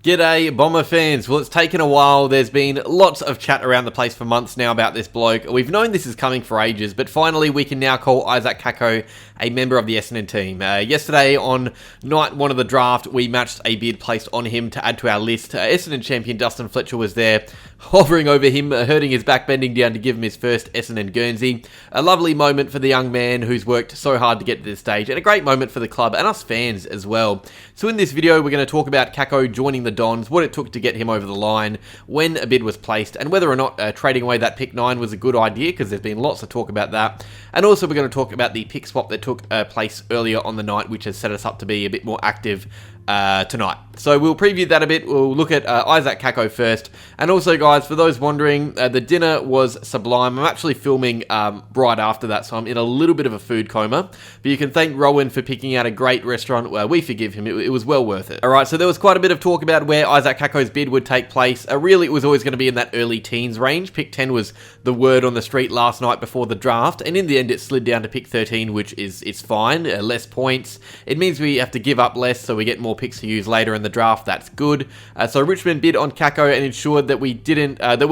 G'day Bomber fans. Well, it's taken a while. There's been lots of chat around the place for months now about this bloke. We've known this is coming for ages, but finally we can now call Isaac Kako a member of the Essendon team. Yesterday on night one of the draft, we matched a bid placed on him to add to our list. Essendon champion Dustin Fletcher was there, hovering over him, hurting his back, bending down to give him his first Essendon Guernsey. A lovely moment for the young man who's worked so hard to get to this stage, and a great moment for the club and us fans as well. So in this video, we're going to talk about Kako joining the Dons, what it took to get him over the line, when a bid was placed, and whether or not trading away that pick 9 was a good idea, because there's been lots of talk about that. And also we're going to talk about the pick swap that took place earlier on the night, which has set us up to be a bit more active tonight. So we'll preview that a bit. We'll look at Isaac Kako first. And also, guys, for those wondering, the dinner was sublime. I'm actually filming right after that, so I'm in a little bit of a food coma. But you can thank Rowan for picking out a great restaurant. We forgive him. It was well worth it. Alright, so there was quite a bit of talk about where Isaac Kako's bid would take place. Really, it was always going to be in that early teens range. Pick 10 was the word on the street last night before the draft. And in the end, it slid down to pick 13, which is fine. Less points. It means we have to give up less, so we get more picks to use later in the draft. That's good. So Richmond bid on Kako and ensured that we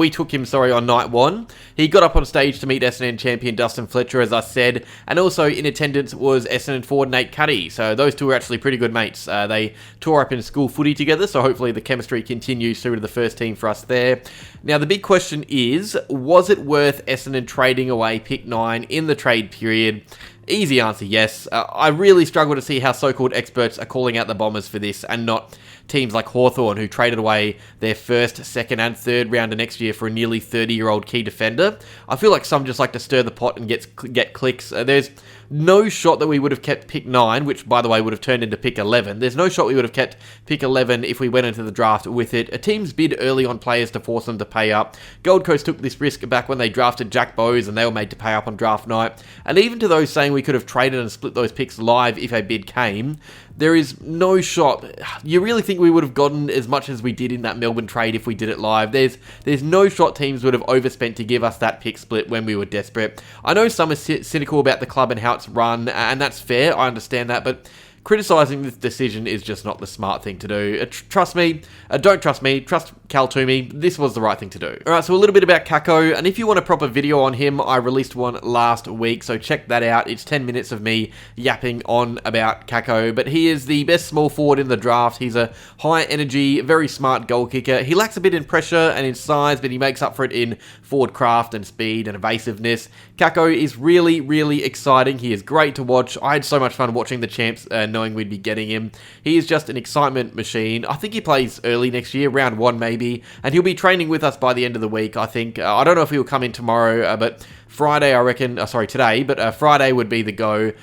took him on night one. He got up on stage to meet Essendon champion Dustin Fletcher, as I said, and also in attendance was Essendon forward Nate Cuddy. So those two were actually pretty good mates. They tore up in school footy together, so hopefully the chemistry continues through to the first team for us there. Now the big question is, was it worth Essendon trading away pick 9 in the trade period? Easy answer, yes. I really struggle to see how so-called experts are calling out the Bombers for this and not teams like Hawthorn, who traded away their first, second and third rounder next year for a nearly 30-year-old key defender. I feel like some just like to stir the pot and get clicks. There's no shot that we would have kept pick 9, which, by the way, would have turned into pick 11. There's no shot we would have kept pick 11 if we went into the draft with it. A team's bid early on players to force them to pay up. Gold Coast took this risk back when they drafted Jack Bowes, and they were made to pay up on draft night. And even to those saying we could have traded and split those picks live if a bid came, there is no shot. You really think we would have gotten as much as we did in that Melbourne trade if we did it live? There's no shot teams would have overspent to give us that pick split when we were desperate. I know some are cynical about the club and how it's run, and that's fair, I understand that, but criticising this decision is just not the smart thing to do. Trust me, don't trust me, trust Cal Toomey, this was the right thing to do. Alright, so a little bit about Kako, and if you want a proper video on him, I released one last week, so check that out. It's 10 minutes of me yapping on about Kako, but he is the best small forward in the draft. He's a high energy, very smart goal kicker. He lacks a bit in pressure and in size, but he makes up for it in forward craft and speed and evasiveness. Kako is really, really exciting. He is great to watch. I had so much fun watching the champs, knowing we'd be getting him. He is just an excitement machine. I think he plays early next year, round 1 maybe, and he'll be training with us by the end of the week, I think. I don't know if he'll come in tomorrow, but Friday, I reckon, today, but Friday would be the go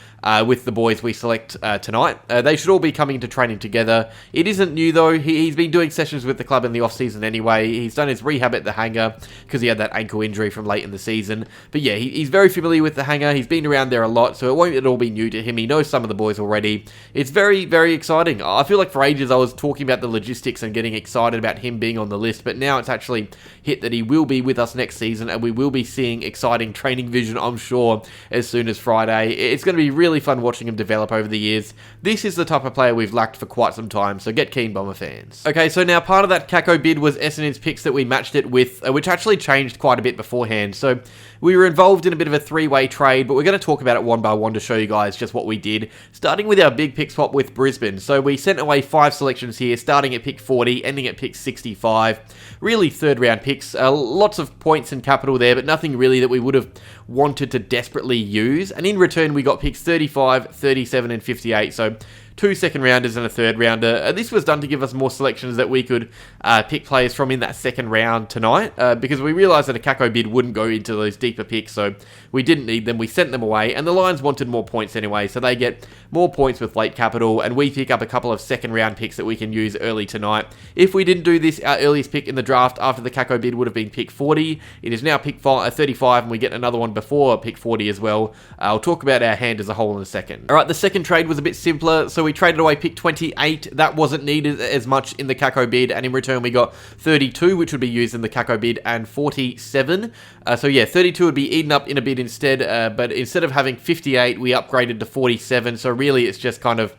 with the boys we select tonight. They should all be coming to training together. It isn't new though. He's been doing sessions with the club in the off-season anyway. He's done his rehab at the hangar because he had that ankle injury from late in the season. But yeah, he's very familiar with the hangar. He's been around there a lot, so it won't at all be new to him. He knows some of the boys already. It's very, very exciting. I feel like for ages I was talking about the logistics and getting excited about him being on the list, but now it's actually hit that he will be with us next season, and we will be seeing exciting training vision, I'm sure, as soon as Friday. It's going to be really fun watching him develop over the years. This is the type of player we've lacked for quite some time, so get keen, Bomber fans. Okay, so now part of that Kako bid was Essendon's picks that we matched it with, which actually changed quite a bit beforehand. So we were involved in a bit of a three-way trade, but we're going to talk about it one by one to show you guys just what we did, starting with our big pick swap with Brisbane. So we sent away 5 selections here, starting at pick 40, ending at pick 65. Really third-round picks. Lots of points and capital there, but nothing really that we would have wanted to desperately use. And in return, we got picks 35, 37, and 58. So 2 second rounders and a third rounder. This was done to give us more selections that we could pick players from in that second round tonight, because we realised that a Kako bid wouldn't go into those deeper picks, so we didn't need them. We sent them away, and the Lions wanted more points anyway, so they get more points with late capital, and we pick up a couple of second round picks that we can use early tonight. If we didn't do this, our earliest pick in the draft after the Kako bid would have been pick 40. It is now pick 35, and we get another one before pick 40 as well. I'll talk about our hand as a whole in a second. Alright, the second trade was a bit simpler, so we traded away pick 28. That wasn't needed as much in the Kako bid, and in return we got 32, which would be used in the Kako bid, and 47. So yeah, 32 would be eaten up in a bid instead, but instead of having 58, we upgraded to 47, so really it's just kind of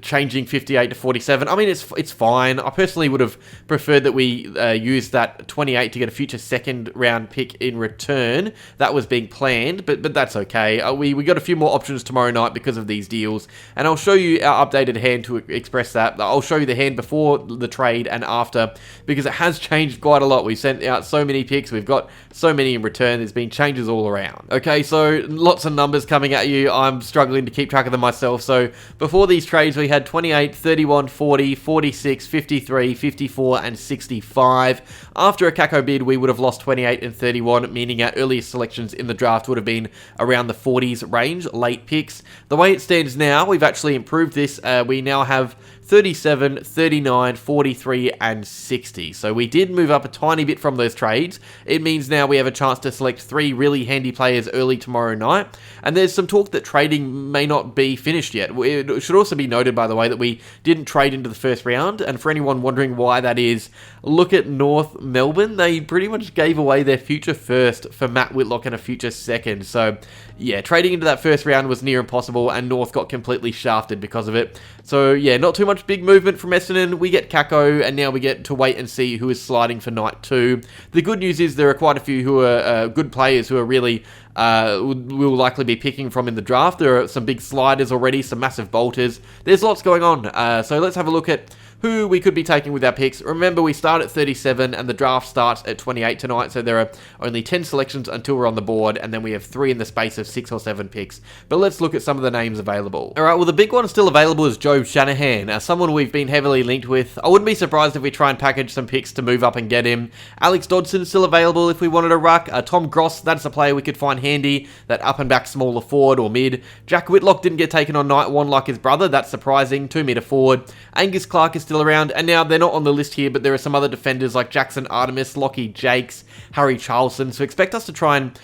changing 58 to 47. I mean, it's fine. I personally would have preferred that we use that 28 to get a future second round pick in return. That was being planned, but that's okay. We got a few more options tomorrow night because of these deals, and I'll show you our updated hand to express that. I'll show you the hand before the trade and after, because it has changed quite a lot. We've sent out so many picks. We've got so many in return. There's been changes all around. Okay, so lots of numbers coming at you. I'm struggling to keep track of them myself. So before these trades, we had 28, 31, 40, 46, 53, 54, and 65. After a Kako bid, we would have lost 28 and 31, meaning our earliest selections in the draft would have been around the 40s range, late picks. The way it stands now, we've actually improved this. We now have 37, 39, 43, and 60. So we did move up a tiny bit from those trades. It means now we have a chance to select 3 really handy players early tomorrow night. And there's some talk that trading may not be finished yet. It should also be noted, by the way, that we didn't trade into the first round. And for anyone wondering why that is, look at North Melbourne. They pretty much gave away their future first for Matt Whitlock and a future second. So yeah, trading into that first round was near impossible, and North got completely shafted because of it. So yeah, not too much big movement from Essendon. We get Kako, and now we get to wait and see who is sliding for night 2. The good news is there are quite a few who are good players who are really will likely be picking from in the draft. There are some big sliders already, some massive bolters. There's lots going on. So let's have a look at who we could be taking with our picks. Remember, we start at 37 and the draft starts at 28 tonight, so there are only 10 selections until we're on the board, and then we have 3 in the space of 6 or 7 picks. But let's look at some of the names available. Alright, well, the big one still available is Joe Shanahan, someone we've been heavily linked with. I wouldn't be surprised if we try and package some picks to move up and get him. Alex Dodson still available if we wanted a ruck. Tom Gross, that's a player we could find handy, that up and back smaller forward or mid. Jack Whitlock didn't get taken on night 1 like his brother, that's surprising, 2-meter forward. Angus Clark is still around, and now they're not on the list here, but there are some other defenders like Jackson Artemis, Lockie Jakes, Harry Charlson, so expect us to try and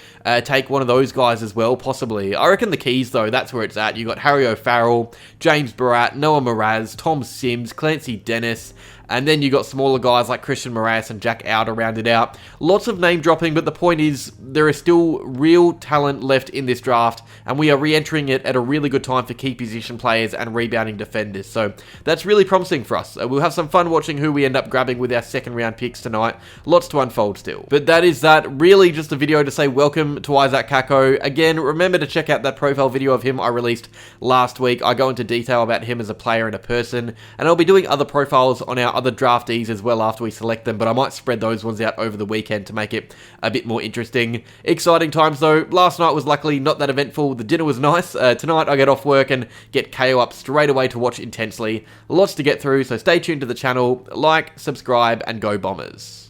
take one of those guys as well, possibly. I reckon the keys, though, that's where it's at. You got Harry O'Farrell, James Barat, Noah Mraz, Tom Sims, Clancy Dennis, and then you got smaller guys like Christian Moraes and Jack Out to round it out. Lots of name dropping, but the point is there is still real talent left in this draft, and we are re-entering it at a really good time for key position players and rebounding defenders. So that's really promising for us. We'll have some fun watching who we end up grabbing with our second round picks tonight. Lots to unfold still. But that is that. Really just a video to say welcome to Isaac Kako. Again, remember to check out that profile video of him I released last week. I go into detail about him as a player and a person, and I'll be doing other profiles on our other draftees as well after we select them, but I might spread those ones out over the weekend to make it a bit more interesting. Exciting times though. Last night was luckily not that eventful. The dinner was nice. Tonight I get off work and get KO up straight away to watch intensely. Lots to get through, so stay tuned to the channel, like, subscribe, and go Bombers.